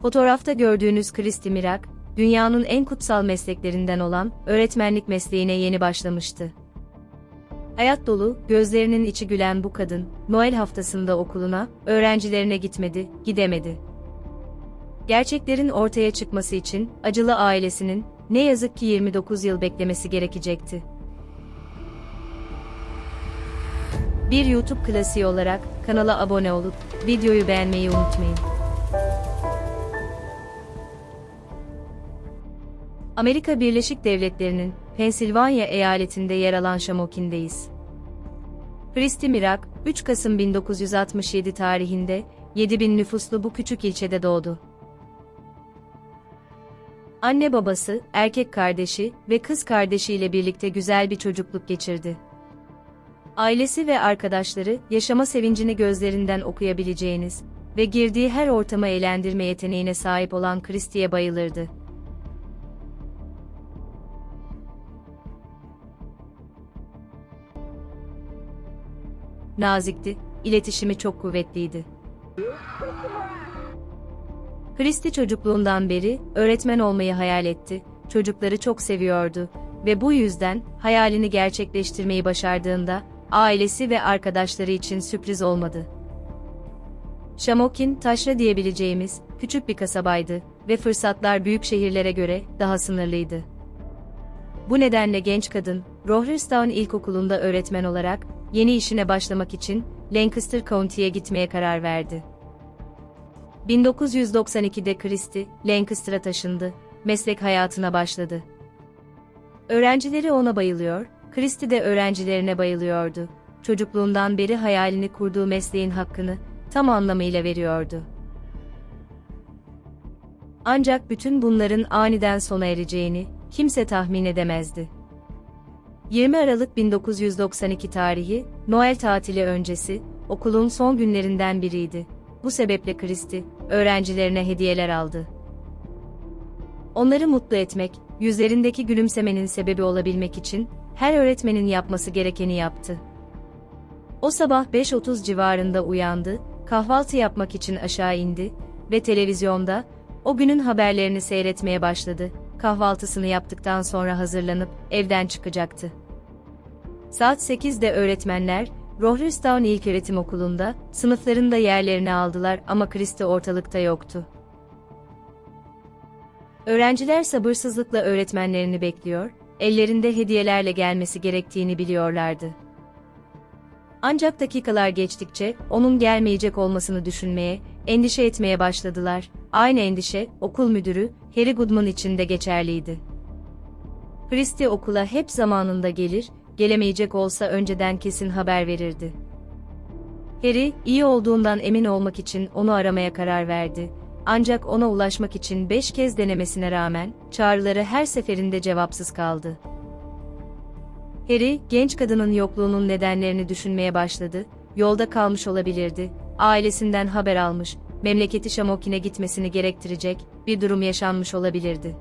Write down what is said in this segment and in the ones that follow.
Fotoğrafta gördüğünüz Christy Mirak, dünyanın en kutsal mesleklerinden olan öğretmenlik mesleğine yeni başlamıştı. Hayat dolu, gözlerinin içi gülen bu kadın, Noel haftasında okuluna, öğrencilerine gidemedi. Gerçeklerin ortaya çıkması için, acılı ailesinin, ne yazık ki 29 yıl beklemesi gerekecekti. Bir YouTube klasiği olarak, kanala abone olup, videoyu beğenmeyi unutmayın. Amerika Birleşik Devletleri'nin, Pensilvanya eyaletinde yer alan Shamokin'deyiz. Christy Mirak, 3 Kasım 1967 tarihinde, 7.000 nüfuslu bu küçük ilçede doğdu. Anne babası, erkek kardeşi ve kız kardeşiyle birlikte güzel bir çocukluk geçirdi. Ailesi ve arkadaşları, yaşama sevincini gözlerinden okuyabileceğiniz ve girdiği her ortamı eğlendirme yeteneğine sahip olan Christy'ye bayılırdı. Nazikti, iletişimi çok kuvvetliydi. Christy çocukluğundan beri öğretmen olmayı hayal etti, çocukları çok seviyordu ve bu yüzden hayalini gerçekleştirmeyi başardığında ailesi ve arkadaşları için sürpriz olmadı. Shamokin, taşra diyebileceğimiz küçük bir kasabaydı ve fırsatlar büyük şehirlere göre daha sınırlıydı. Bu nedenle genç kadın, Rohrerstown İlkokulu'nda öğretmen olarak yeni işine başlamak için Lancaster County'ye gitmeye karar verdi. 1992'de Christy, Lancaster'a taşındı, meslek hayatına başladı. Öğrencileri ona bayılıyor, Christy de öğrencilerine bayılıyordu. Çocukluğundan beri hayalini kurduğu mesleğin hakkını tam anlamıyla veriyordu. Ancak bütün bunların aniden sona ereceğini kimse tahmin edemezdi. 20 Aralık 1992 tarihi, Noel tatili öncesi, okulun son günlerinden biriydi. Bu sebeple Christy, öğrencilerine hediyeler aldı. Onları mutlu etmek, yüzlerindeki gülümsemenin sebebi olabilmek için, her öğretmenin yapması gerekeni yaptı. O sabah 5:30 civarında uyandı, kahvaltı yapmak için aşağı indi ve televizyonda, o günün haberlerini seyretmeye başladı. Kahvaltısını yaptıktan sonra hazırlanıp, evden çıkacaktı. Saat 8'de öğretmenler, Rohrerstown İlköğretim Okulu'nda, sınıflarında yerlerini aldılar ama Christy ortalıkta yoktu. Öğrenciler sabırsızlıkla öğretmenlerini bekliyor, ellerinde hediyelerle gelmesi gerektiğini biliyorlardı. Ancak dakikalar geçtikçe, onun gelmeyecek olmasını düşünmeye, endişe etmeye başladılar. Aynı endişe, okul müdürü, Harry Goodman için de geçerliydi. Christy okula hep zamanında gelir, gelemeyecek olsa önceden kesin haber verirdi. Harry, iyi olduğundan emin olmak için onu aramaya karar verdi. Ancak ona ulaşmak için 5 kez denemesine rağmen, çağrıları her seferinde cevapsız kaldı. Harry, genç kadının yokluğunun nedenlerini düşünmeye başladı, yolda kalmış olabilirdi, ailesinden haber almış, memleketi Shamokin'e gitmesini gerektirecek bir durum yaşanmış olabilirdi.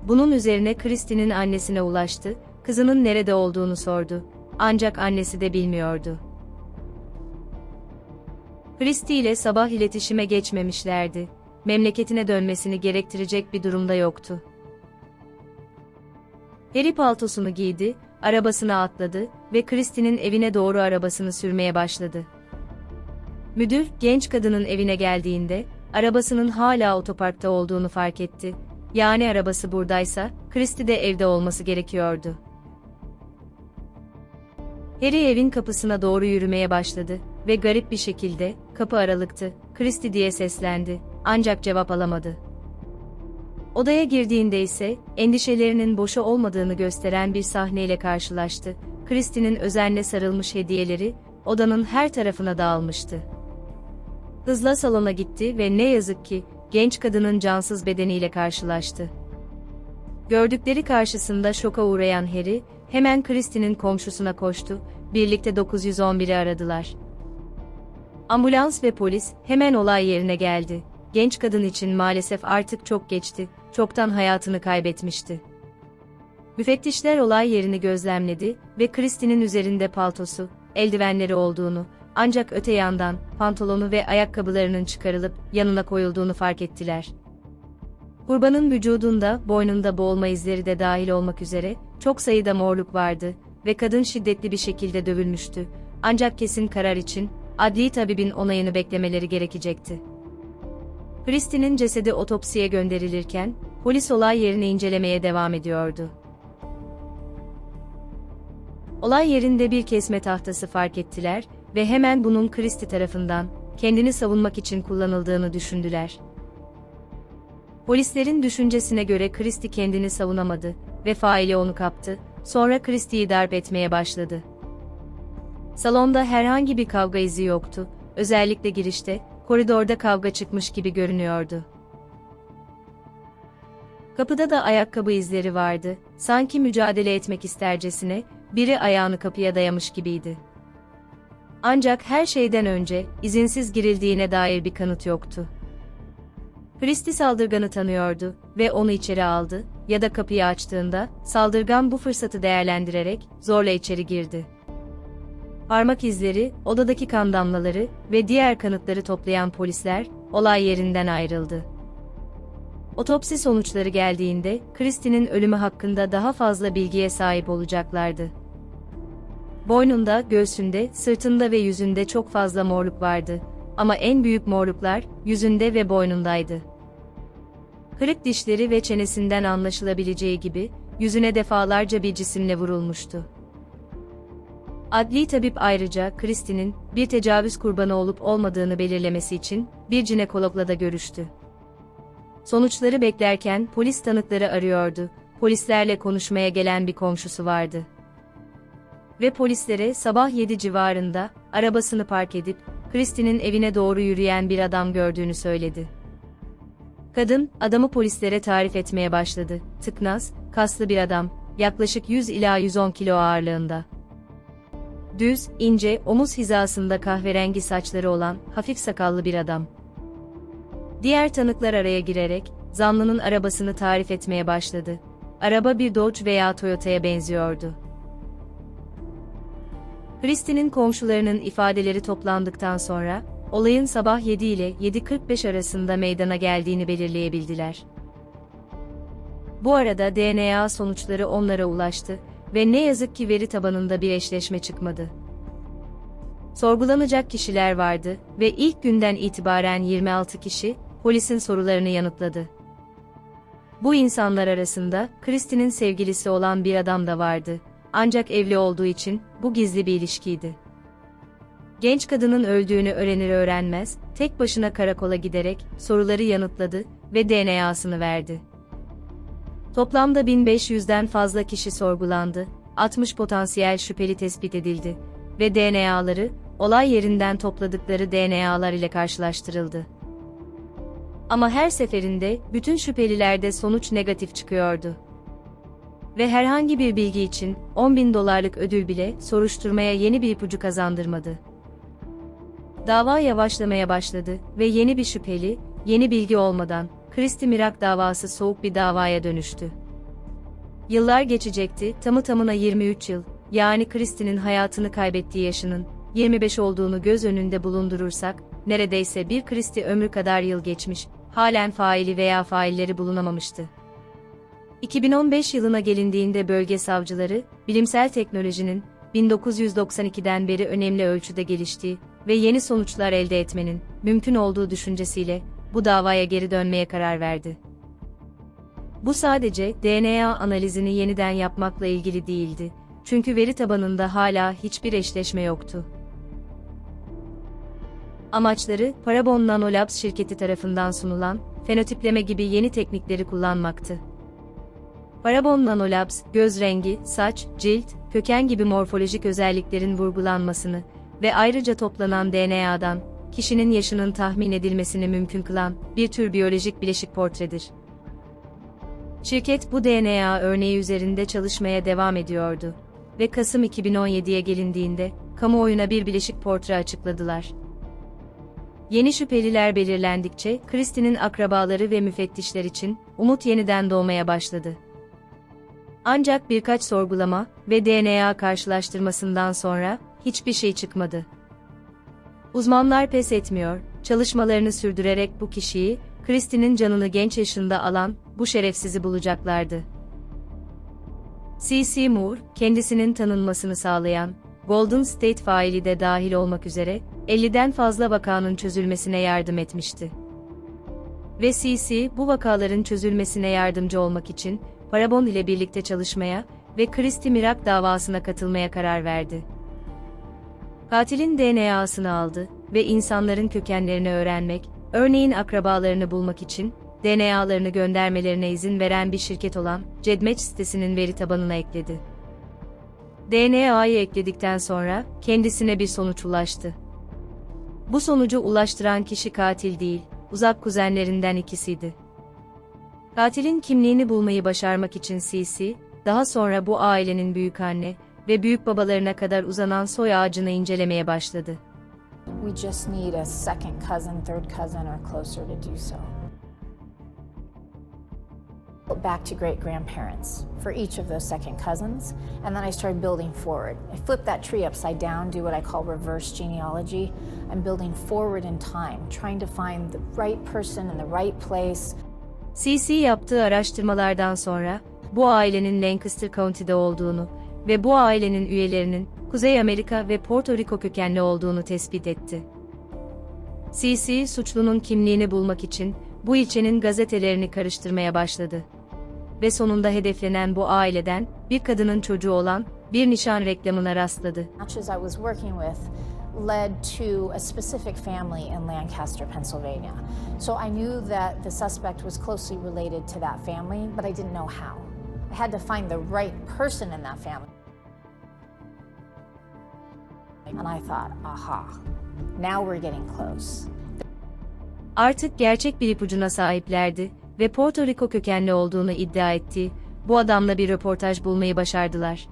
Bunun üzerine Christy'nin annesine ulaştı, kızının nerede olduğunu sordu. Ancak annesi de bilmiyordu. Christy ile sabah iletişime geçmemişlerdi. Memleketine dönmesini gerektirecek bir durumda yoktu. Harry paltosunu giydi, arabasına atladı ve Christy'nin evine doğru arabasını sürmeye başladı. Müdür, genç kadının evine geldiğinde, arabasının hala otoparkta olduğunu fark etti. Yani arabası buradaysa, Christy de evde olması gerekiyordu. Harry evin kapısına doğru yürümeye başladı ve garip bir şekilde, kapı aralıktı, Christy diye seslendi, ancak cevap alamadı. Odaya girdiğinde ise, endişelerinin boşa olmadığını gösteren bir sahneyle karşılaştı. Christy'nin özenle sarılmış hediyeleri, odanın her tarafına dağılmıştı. Hızla salona gitti ve ne yazık ki, genç kadının cansız bedeniyle karşılaştı. Gördükleri karşısında şoka uğrayan Harry, hemen Christy'nin komşusuna koştu, birlikte 911'i aradılar. Ambulans ve polis hemen olay yerine geldi. Genç kadın için maalesef artık çok geçti, çoktan hayatını kaybetmişti. Müfettişler olay yerini gözlemledi ve Christy'nin üzerinde paltosu, eldivenleri olduğunu, Ancak öte yandan, pantolonu ve ayakkabılarının çıkarılıp, yanına koyulduğunu fark ettiler. Kurbanın vücudunda, boynunda boğulma izleri de dahil olmak üzere, çok sayıda morluk vardı ve kadın şiddetli bir şekilde dövülmüştü. Ancak kesin karar için, adli tabibin onayını beklemeleri gerekecekti. Christie'nin cesedi otopsiye gönderilirken, polis olay yerini incelemeye devam ediyordu. Olay yerinde bir kesme tahtası fark ettiler ve hemen bunun Christie tarafından, kendini savunmak için kullanıldığını düşündüler. Polislerin düşüncesine göre Christie kendini savunamadı ve faili onu kaptı, sonra Christie'yi darp etmeye başladı. Salonda herhangi bir kavga izi yoktu, özellikle girişte, koridorda kavga çıkmış gibi görünüyordu. Kapıda da ayakkabı izleri vardı, sanki mücadele etmek istercesine, biri ayağını kapıya dayamış gibiydi. Ancak her şeyden önce, izinsiz girildiğine dair bir kanıt yoktu. Christie saldırganı tanıyordu ve onu içeri aldı ya da kapıyı açtığında, saldırgan bu fırsatı değerlendirerek, zorla içeri girdi. Parmak izleri, odadaki kan damlaları ve diğer kanıtları toplayan polisler, olay yerinden ayrıldı. Otopsi sonuçları geldiğinde, Christie'nin ölümü hakkında daha fazla bilgiye sahip olacaklardı. Boynunda, göğsünde, sırtında ve yüzünde çok fazla morluk vardı. Ama en büyük morluklar, yüzünde ve boynundaydı. Kırık dişleri ve çenesinden anlaşılabileceği gibi, yüzüne defalarca bir cisimle vurulmuştu. Adli tabip ayrıca, Christie'nin, bir tecavüz kurbanı olup olmadığını belirlemesi için, bir jinekologla da görüştü. Sonuçları beklerken polis tanıkları arıyordu, polislerle konuşmaya gelen bir komşusu vardı. Ve polislere sabah 7 civarında, arabasını park edip, Christie'nin evine doğru yürüyen bir adam gördüğünü söyledi. Kadın, adamı polislere tarif etmeye başladı. Tıknaz, kaslı bir adam, yaklaşık 100 ila 110 kilo ağırlığında. Düz, ince, omuz hizasında kahverengi saçları olan, hafif sakallı bir adam. Diğer tanıklar araya girerek, zanlının arabasını tarif etmeye başladı. Araba bir Dodge veya Toyota'ya benziyordu. Christie'nin komşularının ifadeleri toplandıktan sonra, olayın sabah 7 ile 7:45 arasında meydana geldiğini belirleyebildiler. Bu arada DNA sonuçları onlara ulaştı ve ne yazık ki veri tabanında bir eşleşme çıkmadı. Sorgulanacak kişiler vardı ve ilk günden itibaren 26 kişi, polisin sorularını yanıtladı. Bu insanlar arasında, Christie'nin sevgilisi olan bir adam da vardı. Ancak evli olduğu için, bu gizli bir ilişkiydi. Genç kadının öldüğünü öğrenir öğrenmez, tek başına karakola giderek, soruları yanıtladı ve DNA'sını verdi. Toplamda 1500'den fazla kişi sorgulandı, 60 potansiyel şüpheli tespit edildi ve DNA'ları, olay yerinden topladıkları DNA'lar ile karşılaştırıldı. Ama her seferinde, bütün şüphelilerde sonuç negatif çıkıyordu. Ve herhangi bir bilgi için, $10.000 ödül bile, soruşturmaya yeni bir ipucu kazandırmadı. Dava yavaşlamaya başladı ve yeni bir şüpheli, yeni bilgi olmadan, Christie Mirak davası soğuk bir davaya dönüştü. Yıllar geçecekti, tamı tamına 23 yıl, yani Christie'nin hayatını kaybettiği yaşının, 25 olduğunu göz önünde bulundurursak, neredeyse bir Christie ömrü kadar yıl geçmiş, halen faili veya failleri bulunamamıştı. 2015 yılına gelindiğinde bölge savcıları, bilimsel teknolojinin, 1992'den beri önemli ölçüde geliştiği ve yeni sonuçlar elde etmenin, mümkün olduğu düşüncesiyle, bu davaya geri dönmeye karar verdi. Bu sadece, DNA analizini yeniden yapmakla ilgili değildi, çünkü veri tabanında hala hiçbir eşleşme yoktu. Amaçları, Parabon Nanolabs şirketi tarafından sunulan, fenotipleme gibi yeni teknikleri kullanmaktı. Parabon Nanolabs, göz rengi, saç, cilt, köken gibi morfolojik özelliklerin vurgulanmasını ve ayrıca toplanan DNA'dan, kişinin yaşının tahmin edilmesini mümkün kılan bir tür biyolojik bileşik portredir. Şirket bu DNA örneği üzerinde çalışmaya devam ediyordu ve Kasım 2017'ye gelindiğinde, kamuoyuna bir bileşik portre açıkladılar. Yeni şüpheliler belirlendikçe, Christie'nin akrabaları ve müfettişler için, umut yeniden doğmaya başladı. Ancak birkaç sorgulama ve DNA karşılaştırmasından sonra, hiçbir şey çıkmadı. Uzmanlar pes etmiyor, çalışmalarını sürdürerek bu kişiyi, Christie'nin canını genç yaşında alan, bu şerefsizi bulacaklardı. C.C. Moore, kendisinin tanınmasını sağlayan, Golden State faili de dahil olmak üzere, 50'den fazla vakanın çözülmesine yardım etmişti. Ve C.C. bu vakaların çözülmesine yardımcı olmak için, Parabon ile birlikte çalışmaya ve Christie Mirak davasına katılmaya karar verdi. Katilin DNA'sını aldı ve insanların kökenlerini öğrenmek, örneğin akrabalarını bulmak için, DNA'larını göndermelerine izin veren bir şirket olan Gedmatch sitesinin veri tabanına ekledi. DNA'yı ekledikten sonra kendisine bir sonuç ulaştı. Bu sonucu ulaştıran kişi katil değil, uzak kuzenlerinden ikisiydi. Katilin kimliğini bulmayı başarmak için C.C., daha sonra bu ailenin büyükanne ve büyükbabalarına kadar uzanan soy ağacını incelemeye başladı. We just need a second cousin, third cousin, or closer to do so. Back to great-grandparents for each of those second cousins, and then I started building forward. I flipped that tree upside down, do what I call reverse genealogy. I'm building forward in time, trying to find the right person in the right place. C.C. yaptığı araştırmalardan sonra, bu ailenin Lancaster County'de olduğunu ve bu ailenin üyelerinin Kuzey Amerika ve Porto Rico kökenli olduğunu tespit etti. C.C. suçlunun kimliğini bulmak için bu ilçenin gazetelerini karıştırmaya başladı. Ve sonunda hedeflenen bu aileden bir kadının çocuğu olan bir nişan reklamına rastladı. Matches I was working with led to a specific family in Lancaster, Pennsylvania. So I knew that the suspect was closely related to that family, but I didn't know how. I had to find the right person in that family. And I thought, aha, now we're getting close. Artık gerçek bir ipucuna sahiplerdi ve Porto Rico kökenli olduğunu iddia ettiği bu adamla bir röportaj bulmayı başardılar.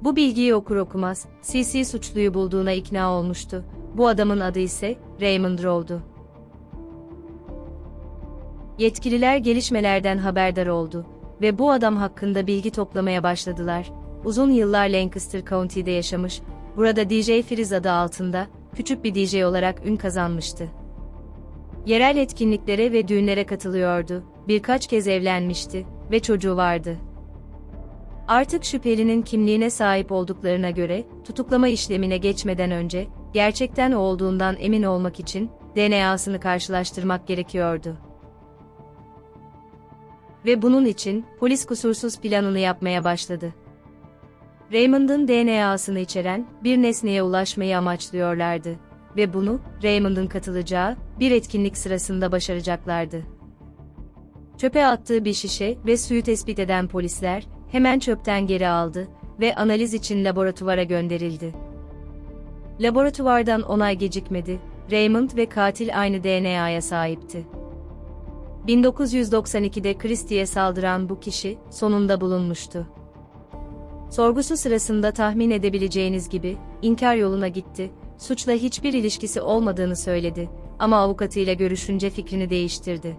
Bu bilgiyi okur okumaz, C.C. suçluyu bulduğuna ikna olmuştu. Bu adamın adı ise Raymond Rowe'du. Yetkililer gelişmelerden haberdar oldu ve bu adam hakkında bilgi toplamaya başladılar. Uzun yıllar Lancaster County'de yaşamış, burada DJ Freeze adı altında, küçük bir DJ olarak ün kazanmıştı. Yerel etkinliklere ve düğünlere katılıyordu, birkaç kez evlenmişti ve çocuğu vardı. Artık şüphelinin kimliğine sahip olduklarına göre, tutuklama işlemine geçmeden önce, gerçekten o olduğundan emin olmak için, DNA'sını karşılaştırmak gerekiyordu. Ve bunun için, polis kusursuz planını yapmaya başladı. Raymond'ın DNA'sını içeren bir nesneye ulaşmayı amaçlıyorlardı ve bunu, Raymond'ın katılacağı bir etkinlik sırasında başaracaklardı. Çöpe attığı bir şişe ve suyu tespit eden polisler, hemen çöpten geri aldı ve analiz için laboratuvara gönderildi. Laboratuvardan onay gecikmedi, Raymond ve katil aynı DNA'ya sahipti. 1992'de Christie'ye saldıran bu kişi, sonunda bulunmuştu. Sorgusu sırasında tahmin edebileceğiniz gibi, inkar yoluna gitti, suçla hiçbir ilişkisi olmadığını söyledi ama avukatıyla görüşünce fikrini değiştirdi.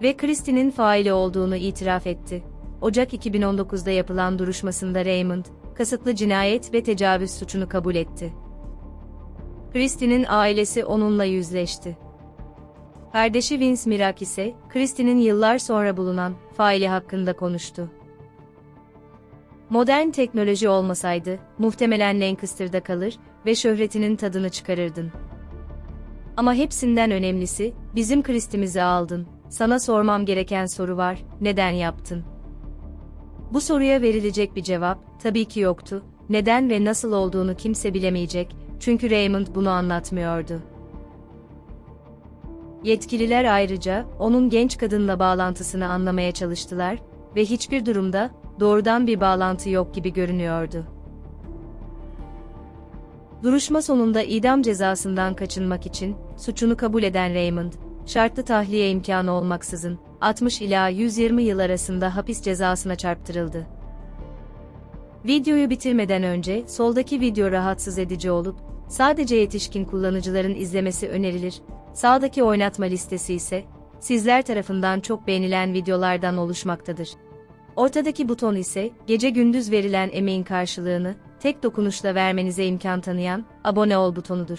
Ve Christie'nin faili olduğunu itiraf etti. Ocak 2019'da yapılan duruşmasında Raymond, kasıtlı cinayet ve tecavüz suçunu kabul etti. Christie'nin ailesi onunla yüzleşti. Kardeşi Vince Mirak ise, Christie'nin yıllar sonra bulunan faili hakkında konuştu. Modern teknoloji olmasaydı, muhtemelen Lancaster'da kalır ve şöhretinin tadını çıkarırdın. Ama hepsinden önemlisi, bizim Christie'mizi aldın. Sana sormam gereken soru var, neden yaptın? Bu soruya verilecek bir cevap, tabii ki yoktu. Neden ve nasıl olduğunu kimse bilemeyecek, çünkü Raymond bunu anlatmıyordu. Yetkililer ayrıca, onun genç kadınla bağlantısını anlamaya çalıştılar ve hiçbir durumda, doğrudan bir bağlantı yok gibi görünüyordu. Duruşma sonunda idam cezasından kaçınmak için, suçunu kabul eden Raymond, şartlı tahliye imkanı olmaksızın, 60 ila 120 yıl arasında hapis cezasına çarptırıldı. Videoyu bitirmeden önce, soldaki video rahatsız edici olup, sadece yetişkin kullanıcıların izlemesi önerilir, sağdaki oynatma listesi ise, sizler tarafından çok beğenilen videolardan oluşmaktadır. Ortadaki buton ise, gece gündüz verilen emeğin karşılığını, tek dokunuşla vermenize imkan tanıyan, abone ol butonudur.